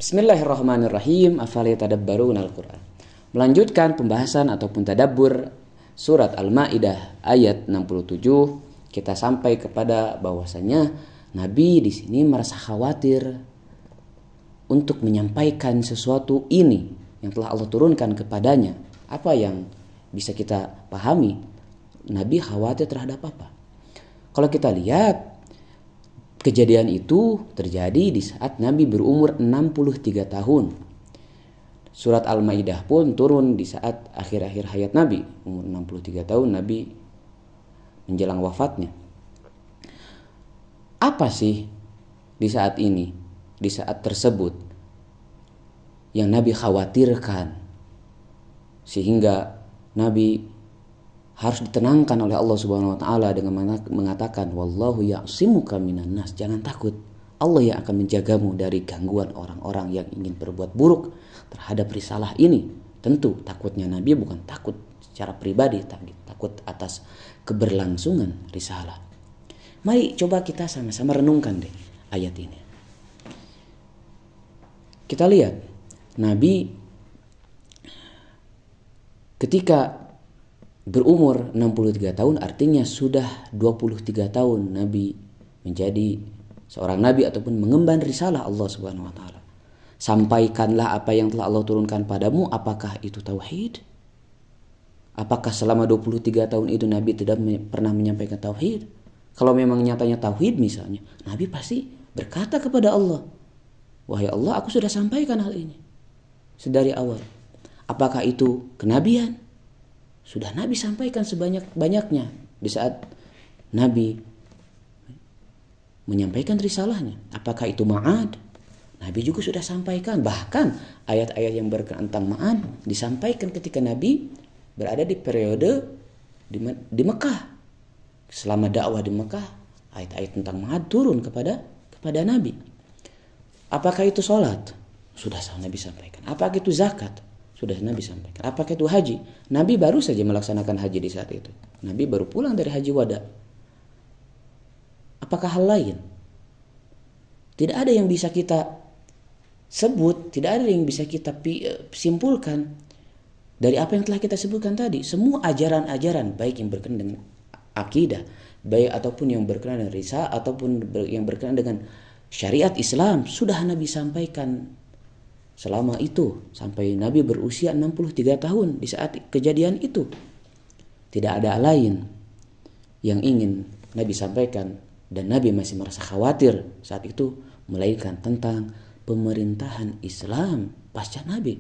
Bismillahirrahmanirrahim. Afala yatadabbaruna al-Qur'an. Melanjutkan pembahasan ataupun tadabbur surat Al-Maidah ayat 67, kita sampai kepada bahwasanya Nabi di sini merasa khawatir untuk menyampaikan sesuatu ini yang telah Allah turunkan kepadanya. Apa yang bisa kita pahami? Nabi khawatir terhadap apa? Kalau kita lihat, kejadian itu terjadi di saat Nabi berumur 63 tahun. Surat Al-Maidah pun turun di saat akhir-akhir hayat Nabi. Umur 63 tahun Nabi menjelang wafatnya. Apa sih di saat ini, di saat tersebut yang Nabi khawatirkan sehingga Nabi harus ditenangkan oleh Allah Subhanahu wa taala dengan mengatakan wallahu ya'simuka minan nas, jangan takut, Allah yang akan menjagamu dari gangguan orang-orang yang ingin berbuat buruk terhadap risalah ini. Tentu takutnya Nabi bukan takut secara pribadi, tapi takut atas keberlangsungan risalah. Mari coba kita sama-sama renungkan deh ayat ini. Kita lihat Nabi ketika berumur 63 tahun, artinya sudah 23 tahun Nabi menjadi seorang Nabi ataupun mengemban risalah Allah Subhanahu wa taala. Sampaikanlah apa yang telah Allah turunkan padamu. Apakah itu tauhid? Apakah selama 23 tahun itu Nabi tidak pernah menyampaikan tauhid? Kalau memang nyatanya tauhid misalnya, Nabi pasti berkata kepada Allah, wahai Allah, aku sudah sampaikan hal ini sedari awal. Apakah itu kenabian? Sudah Nabi sampaikan sebanyak-banyaknya di saat Nabi menyampaikan risalahnya. Apakah itu ma'ad? Nabi juga sudah sampaikan. Bahkan ayat-ayat yang berkenaan tentang ma'ad disampaikan ketika Nabi berada di periode di Mekah. Selama dakwah di Mekah, ayat-ayat tentang ma'ad turun kepada Nabi. Apakah itu sholat? Sudah Nabi sampaikan. Apakah itu zakat? Sudah Nabi sampaikan. Apakah itu haji? Nabi baru saja melaksanakan haji di saat itu. Nabi baru pulang dari haji wada. Apakah hal lain? Tidak ada yang bisa kita sebut, tidak ada yang bisa kita simpulkan dari apa yang telah kita sebutkan tadi. Semua ajaran-ajaran, baik yang berkenaan dengan akidah, baik ataupun yang berkenaan dengan risalah, ataupun yang berkenaan dengan syariat Islam, sudah Nabi sampaikan selama itu sampai Nabi berusia 63 tahun di saat kejadian itu. Tidak ada lain yang ingin Nabi sampaikan dan Nabi masih merasa khawatir saat itu, melainkan tentang pemerintahan Islam pasca Nabi.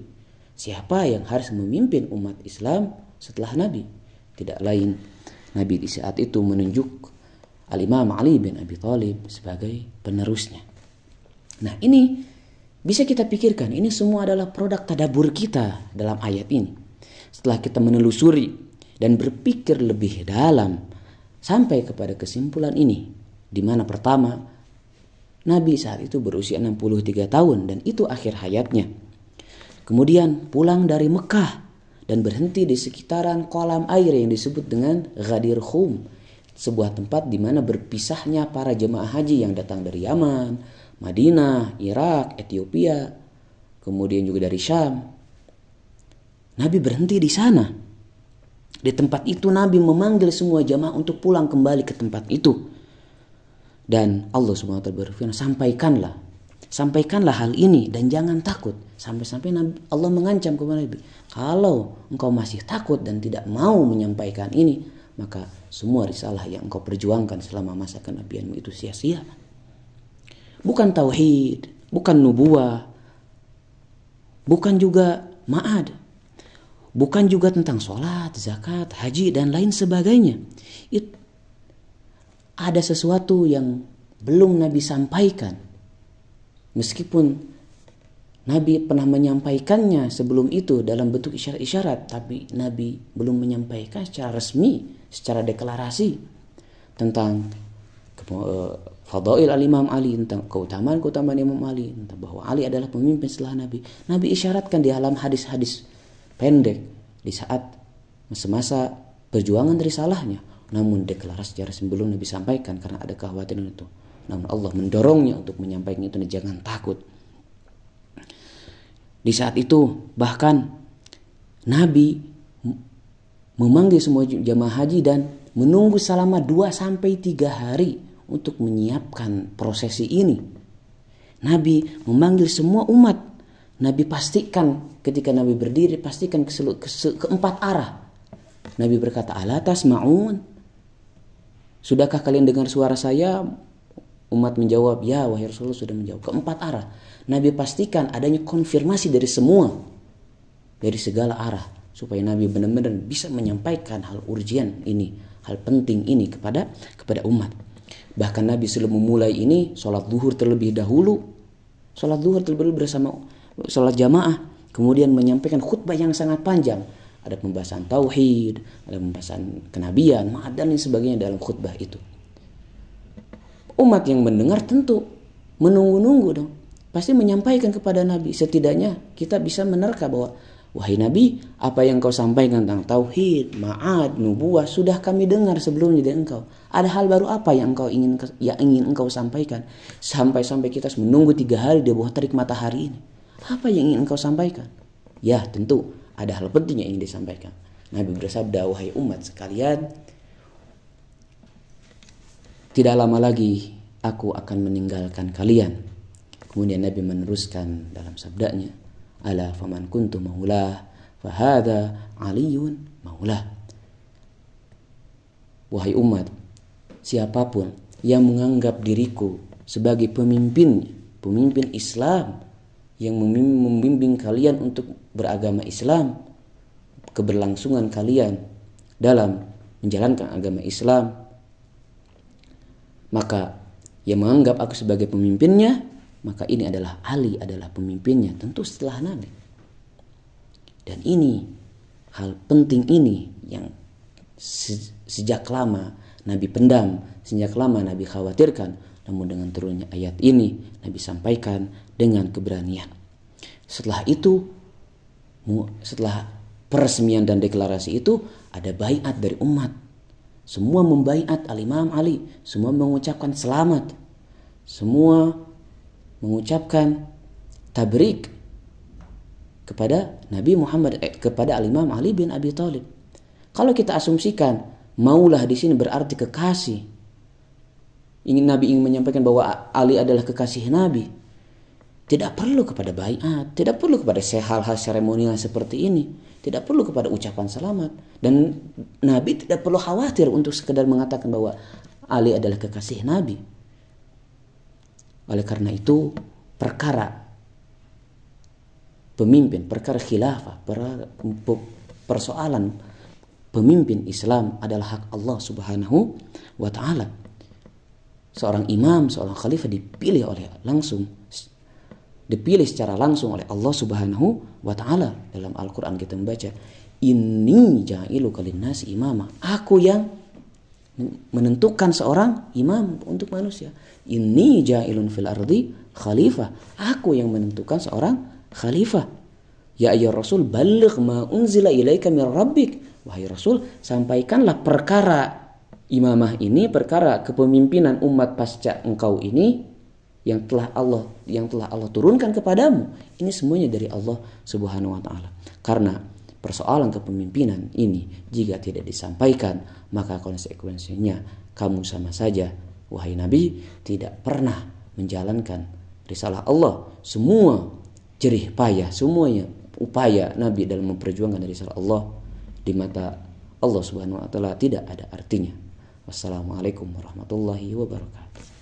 Siapa yang harus memimpin umat Islam setelah Nabi? Tidak lain, Nabi di saat itu menunjuk Al-Imam Ali bin Abi Thalib sebagai penerusnya. Nah, ini bisa kita pikirkan, ini semua adalah produk tadabbur kita dalam ayat ini. Setelah kita menelusuri dan berpikir lebih dalam sampai kepada kesimpulan ini, di mana pertama, Nabi saat itu berusia 63 tahun dan itu akhir hayatnya. Kemudian pulang dari Mekah dan berhenti di sekitaran kolam air yang disebut dengan Ghadir Khum, sebuah tempat di mana berpisahnya para jemaah haji yang datang dari Yaman, Madinah, Irak, Ethiopia, kemudian juga dari Syam. Nabi berhenti di sana. Di tempat itu Nabi memanggil semua jamaah untuk pulang kembali ke tempat itu. Dan Allah SWT berfirman, sampaikanlah hal ini dan jangan takut. Sampai-sampai Allah mengancam kepada Nabi, kalau engkau masih takut dan tidak mau menyampaikan ini, maka semua risalah yang engkau perjuangkan selama masa kenabianmu itu sia-sia. Bukan tauhid, bukan nubuah, bukan juga ma'ad, bukan juga tentang sholat, zakat, haji, dan lain sebagainya. Ada sesuatu yang belum Nabi sampaikan. Meskipun Nabi pernah menyampaikannya sebelum itu dalam bentuk isyarat-isyarat, tapi Nabi belum menyampaikan secara resmi, secara deklarasi tentang fadail al-Imam Ali, tentang keutamaan Imam Ali, tentang bahwa Ali adalah pemimpin setelah Nabi. Nabi isyaratkan di dalam hadis-hadis pendek di saat masa-masa perjuangan risalahnya. Namun deklarasi secara sebelum Nabi sampaikan karena ada kekhawatiran itu. Namun Allah mendorongnya untuk menyampaikan itu, dan jangan takut. Di saat itu bahkan Nabi memanggil semua jamaah haji dan menunggu selama 2-3 hari untuk menyiapkan prosesi ini. Nabi memanggil semua umat. Nabi pastikan ketika Nabi berdiri, pastikan keempat arah. Nabi berkata, ala tasma'un? Sudahkah kalian dengar suara saya? Umat menjawab, ya wahai Rasulullah, sudah menjawab. Keempat arah. Nabi pastikan adanya konfirmasi dari semua, dari segala arah, supaya Nabi benar-benar bisa menyampaikan hal urgent ini, hal penting ini kepada umat. Bahkan Nabi sebelum memulai ini, sholat zuhur terlebih dahulu. Sholat zuhur terlebih dahulu bersama sholat jamaah. Kemudian menyampaikan khutbah yang sangat panjang. Ada pembahasan tauhid, ada pembahasan kenabian, dan lain sebagainya dalam khutbah itu. Umat yang mendengar tentu menunggu-nunggu dong. Pasti menyampaikan kepada Nabi. Setidaknya kita bisa menerka bahwa, wahai Nabi, apa yang kau sampaikan tentang tauhid, ma'ad, nubuah sudah kami dengar sebelumnya dari engkau. Ada hal baru apa yang ingin engkau sampaikan? Sampai kita menunggu 3 hari di bawah terik matahari ini. Apa yang ingin engkau sampaikan? Ya, tentu ada hal penting yang ingin disampaikan. Nabi bersabda, wahai umat sekalian, tidak lama lagi aku akan meninggalkan kalian. Kemudian Nabi meneruskan dalam sabdanya, ala faman kuntu maulah fahada aliyun maulah. Wahai umat, siapapun yang menganggap diriku sebagai pemimpin Islam, yang membimbing kalian untuk beragama Islam, keberlangsungan kalian dalam menjalankan agama Islam, maka yang menganggap aku sebagai pemimpinnya, maka ini adalah Ali adalah pemimpinnya, tentu setelah Nabi. Dan ini hal penting ini yang sejak lama Nabi pendam, sejak lama Nabi khawatirkan, namun dengan turunnya ayat ini Nabi sampaikan dengan keberanian. Setelah itu, setelah peresmian dan deklarasi itu, ada baiat dari umat. Semua membaiat al-Imam Ali, semua mengucapkan selamat, semua mengucapkan tabrik kepada Nabi Muhammad, kepada al-Imam Ali bin Abi Thalib. Kalau kita asumsikan maulah di sini berarti kekasih, Nabi ingin menyampaikan bahwa Ali adalah kekasih Nabi, tidak perlu kepada baiat, tidak perlu kepada hal-hal seremonial seperti ini, tidak perlu kepada ucapan selamat, dan Nabi tidak perlu khawatir untuk sekedar mengatakan bahwa Ali adalah kekasih Nabi. Oleh karena itu, perkara pemimpin, perkara khilafah, persoalan pemimpin Islam adalah hak Allah Subhanahu wa ta'ala. Seorang imam, seorang khalifah dipilih secara langsung oleh Allah Subhanahu wa ta'ala. Dalam Al-Quran kita membaca, inni ja'iluka linnasi imama, aku yang menentukan seorang imam untuk manusia. Inni ja'ilun fil ardi khalifah, aku yang menentukan seorang khalifah. Ya ayyuhar rasul balligh ma unzila ilaika min rabbik, wahai Rasul, sampaikanlah perkara imamah ini, perkara kepemimpinan umat pasca engkau ini yang telah Allah turunkan kepadamu. Ini semuanya dari Allah Subhanahu wa ta'ala. Karena persoalan kepemimpinan ini jika tidak disampaikan, maka konsekuensinya kamu sama saja, wahai Nabi, tidak pernah menjalankan risalah Allah. Semua jerih payah, semuanya upaya Nabi dalam memperjuangkan risalah Allah di mata Allah Subhanahu wa ta'ala tidak ada artinya. Wassalamualaikum warahmatullahi wabarakatuh.